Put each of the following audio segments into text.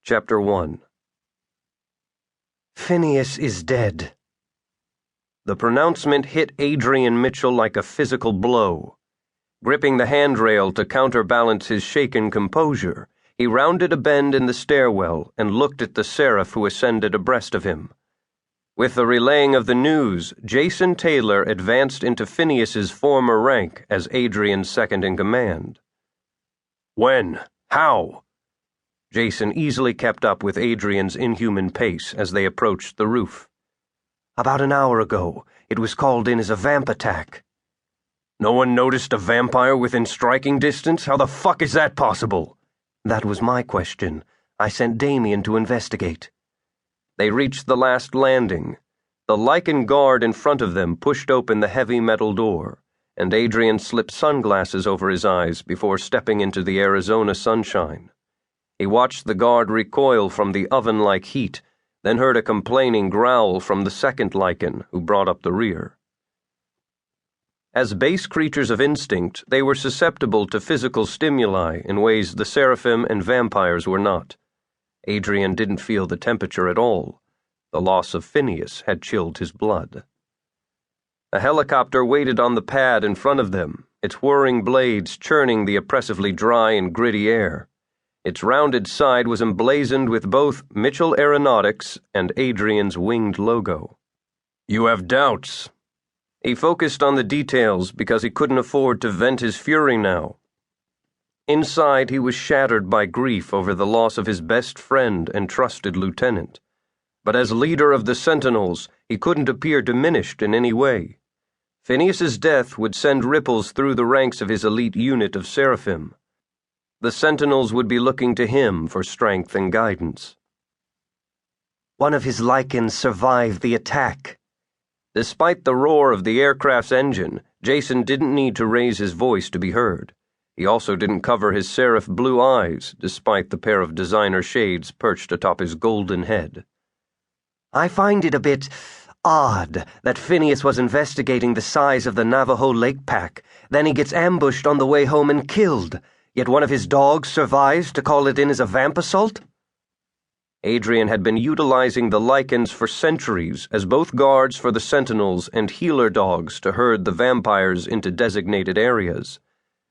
Chapter 1. Phineas is dead. The pronouncement hit Adrian Mitchell like a physical blow. Gripping the handrail to counterbalance his shaken composure, he rounded a bend in the stairwell and looked at the seraph who ascended abreast of him. With the relaying of the news, Jason Taylor advanced into Phineas's former rank as Adrian's second-in-command. When? How? Jason easily kept up with Adrian's inhuman pace as they approached the roof. About an hour ago, it was called in as a vamp attack. No one noticed a vampire within striking distance? How the fuck is that possible? That was my question. I sent Damien to investigate. They reached the last landing. The LYCAN guard in front of them pushed open the heavy metal door, and Adrian slipped sunglasses over his eyes before stepping into the Arizona sunshine. He watched the guard recoil from the oven-like heat, then heard a complaining growl from the second LYCAN, who brought up the rear. As base creatures of instinct, they were susceptible to physical stimuli in ways the Seraphim and vampires were not. Adrian didn't feel the temperature at all. The loss of Phineas had chilled his blood. A helicopter waited on the pad in front of them, its whirring blades churning the oppressively dry and gritty air. Its rounded side was emblazoned with both Mitchell Aeronautics and Adrian's winged logo. You have doubts. He focused on the details because he couldn't afford to vent his fury now. Inside, he was shattered by grief over the loss of his best friend and trusted lieutenant. But as leader of the Sentinels, he couldn't appear diminished in any way. Phineas's death would send ripples through the ranks of his elite unit of Seraphim. The Sentinels would be looking to him for strength and guidance. One of his LYCANS survived the attack. Despite the roar of the aircraft's engine, Jason didn't need to raise his voice to be heard. He also didn't cover his seraph blue eyes, despite the pair of designer shades perched atop his golden head. I find it a bit odd that Phineas was investigating the size of the Navajo Lake pack, then he gets ambushed on the way home and killed. Yet one of his dogs survives to call it in as a vamp assault? Adrian had been utilizing the LYCANS for centuries as both guards for the Sentinels and healer dogs to herd the vampires into designated areas.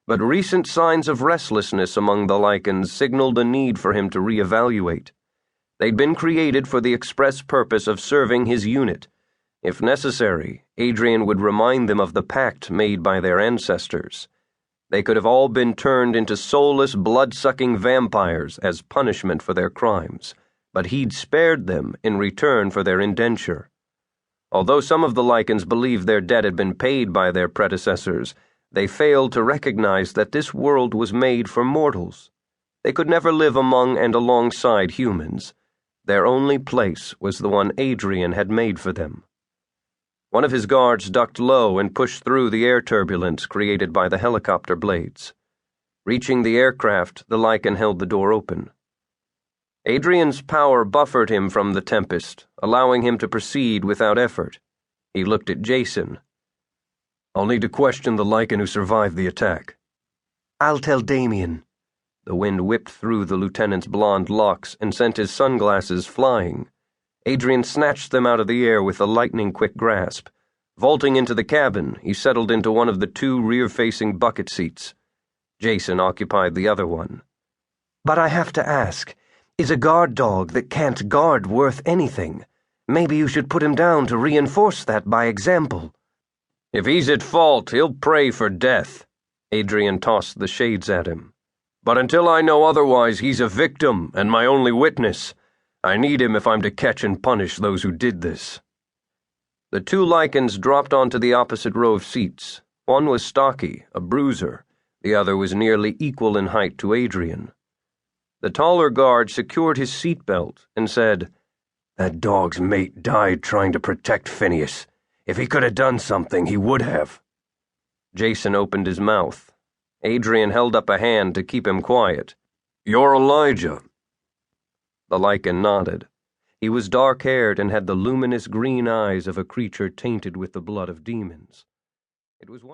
But recent signs of restlessness among the LYCANS signaled a need for him to reevaluate. They'd been created for the express purpose of serving his unit. If necessary, Adrian would remind them of the pact made by their ancestors. They could have all been turned into soulless, blood-sucking vampires as punishment for their crimes, but he'd spared them in return for their indenture. Although some of the LYCANS believed their debt had been paid by their predecessors, they failed to recognize that this world was made for mortals. They could never live among and alongside humans. Their only place was the one Adrian had made for them. One of his guards ducked low and pushed through the air turbulence created by the helicopter blades. Reaching the aircraft, the LYCAN held the door open. Adrian's power buffered him from the tempest, allowing him to proceed without effort. He looked at Jason. I'll need to question the LYCAN who survived the attack. I'll tell Damien. The wind whipped through the lieutenant's blonde locks and sent his sunglasses flying. Adrian snatched them out of the air with a lightning-quick grasp. Vaulting into the cabin, he settled into one of the two rear-facing bucket seats. Jason occupied the other one. But I have to ask, is a guard dog that can't guard worth anything? Maybe you should put him down to reinforce that by example. If he's at fault, he'll pray for death. Adrian tossed the shades at him. But until I know otherwise, he's a victim and my only witness. I need him if I'm to catch and punish those who did this. The two LYCANS dropped onto the opposite row of seats. One was stocky, a bruiser. The other was nearly equal in height to Adrian. The taller guard secured his seatbelt and said, That dog's mate died trying to protect Phineas. If he could have done something, he would have. Jason opened his mouth. Adrian held up a hand to keep him quiet. You're Elijah. The LYCAN nodded. He was dark-haired and had the luminous green eyes of a creature tainted with the blood of demons. It was one